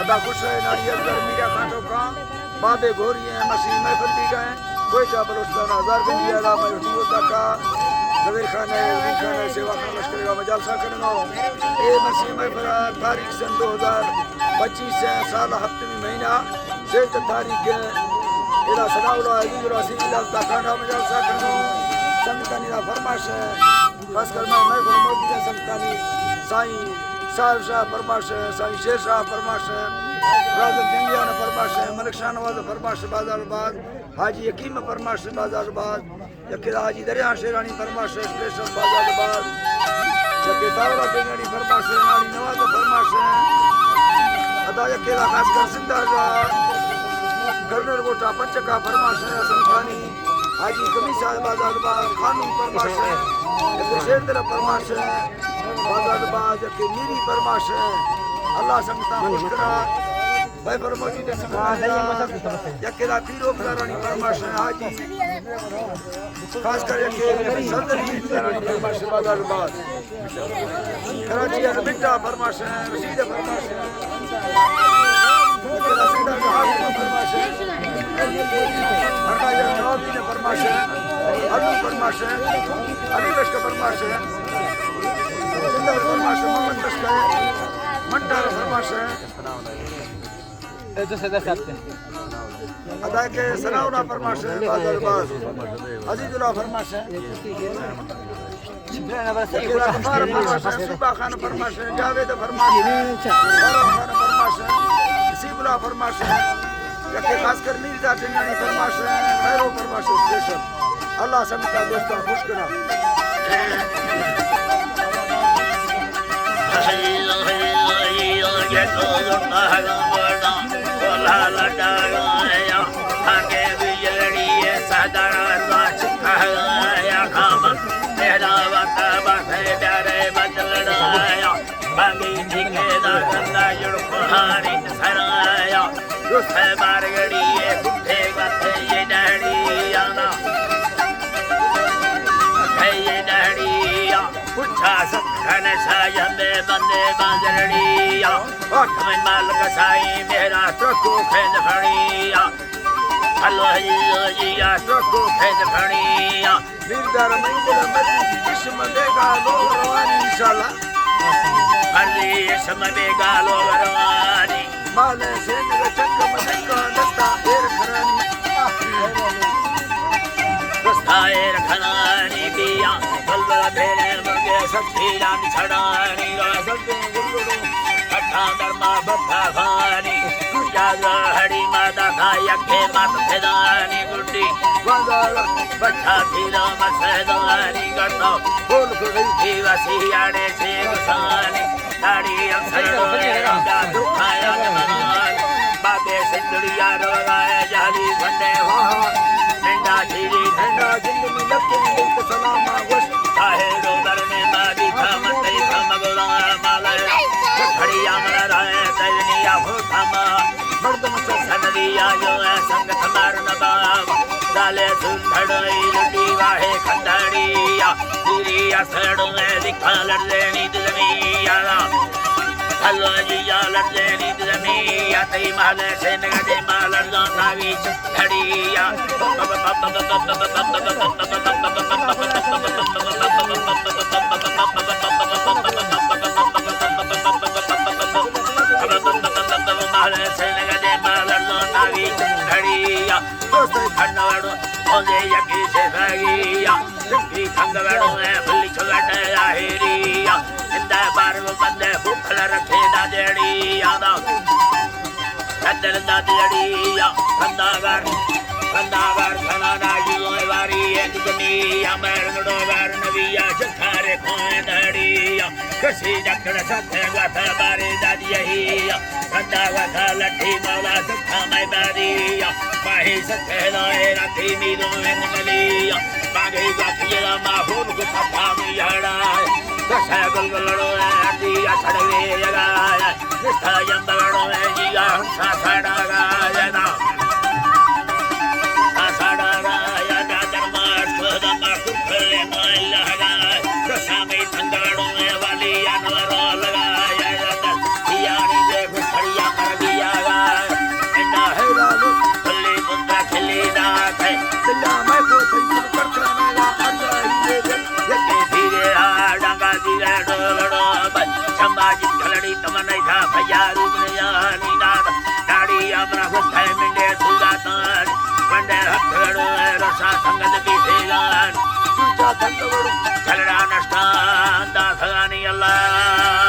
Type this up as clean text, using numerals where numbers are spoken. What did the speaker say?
अदा खुश है नारियल मीडिया कांटो का बाबे घोरी है मसीह में फंदी गए कोई चा बलोचस्तान हजार बिंदी आला में उठियो तक जवेर खान है सेवा का लश्कर का मजाल सा करना ए मसीह में तारीख सन 2025 से साल हफ्ते महीना से तारीख इला सदाउला अजीज रसील इला खाना मजाल सा करना संतानी दा फरमाश है खास कर मैं फरमाती है संतानी साईं साहिब शाह फरमाश है साईं शेर शाह फरमाश है राजा जंगिया ने फरमाश है मलिक शाह नवाज फरमाश बाजारबाद हाजी यकीम फरमाश बाजारबाद यकीरा हाजी दरिया शेरानी फरमाश स्पेशल बाजारबाद यकी दावरा बेंगनी फरमाश नानी नवाज फरमाश अदा यकीरा खास कर सिंधा गवर्नर गोटा पंचका फरमाश संतानी हाजी कमीसा बाजारबाद खानून फरमाश यकी शेर तरफ फरमाश बाजारबाद यकी मीरी फरमाश अल्लाह संगता मुश्किरा भाई फरमाजी दे यकेला पीरो फरानी फरमाश हाजी खास कर यके सदर की फरानी फरमाश बाजारबाद कराची के बिट्टा फरमाश रशीद फरमाश यकेला सिंधा हाजी फरमाश हरका या नवाबी ने फरमाश अली फरमाश अली लश्कर फरमाश सिंधा फरमाश मोहम्मद लश्कर मंटा फरमाश अदा के सनाउना फरमाश है बाजारबाद अजीजुल्लाह फरमाश है सुबा खान फरमाश है जावेद फरमाश है खान फरमाश है नसीबुल्लाह फरमाश है यके खासकर मीर्जा टिंगानी फरमाश है खैरो फरमाश स्पेशल अल्लाह सबका दोस्तों खुश करा लगाया आगे बिजली सदरा चिखाया खाम तेरा वता बसे डरे बदलड़ाया बागी ठिकेदा गंगा जुड़हारी सराया रुसे बारगड़ी ये गुठे गथे ये डहड़िया ना ये डहड़िया पुछा सखन सायबे बंदे बाजड़िया में मालक साई मेरा ट्रको खेद खड़िया अल्लाह ट्रको खेद खड़िया मिर्दार मंदिर मस्जिद किस्म देगा लो रवानी इंशाल्लाह हरी इसम देगा लो रवानी माले से नगर चक्क मदका दस्ता एर खरानी दस्ता एर खरानी बिया बलबल भेड़े मुर्गे सच्ची राम छड़ानी राजदे गुरुड़ो दरमा बता खानी जागा हरी माता खाया के मात फेदानी गुड्डी वंदर बच्चा थीरा मसदानी करता फूल गई थी वसियाड़े से गुसानी साड़ी अक्सर रंगा दुखाया जमान बाबे सिंदड़िया रोगाए जाली भंडे हो ठंडा खीरी ठंडा जिंदगी लपके दिल सलामा वश चाहे रोदर ने मादी था मते था मगला माला खड़िया मरा रहे तजनिया हो थामा मर्दम से सनदिया जो है संगत मार नबाब डाले सुंदड़ई लुटी वाहे खंडड़िया पूरिया सड़ों में दिखा लड़ लेनी दुनिया हल्ला जिया लड़ लेनी दुनिया तेरी माले से नगदे मालर जाता बीच खड़िया खंडवाड़ो ओजे यकी से भागिया सिंधी खंडवाड़ो है फुल्ली छलटे आहिरिया इंदा बार वो बंदे भूखला रखे दादेड़िया दा कदर दादेड़िया खंडागर खाना दाजी वारी एक दुनिया मरगड़ो वार नबिया जखारे खोए दाड़िया कसी जकड़ सथे गथा बारे दादिया खंडा गथा लठी मौला सथा मैं बारिया माही सथे लाए राती मीरो में नलिया मागे गथिया माहूर को सथा मियाड़ा दसा गुलगुलड़ो दिया छड़वे लगाया निष्ठा जंबड़ो में जिया हंसा छड़ा गाया ना Sami Tandaro, Valley, and आज झलड़ी तमन था भैया रूप ने जानी नाद दाढ़ी अपना खुद है मिंडे सुगातान पंडे हथड़ो रसा संगत भी सेगान सुचा धंधवड़ू झलड़ा नष्टान दासगानी अल्लाह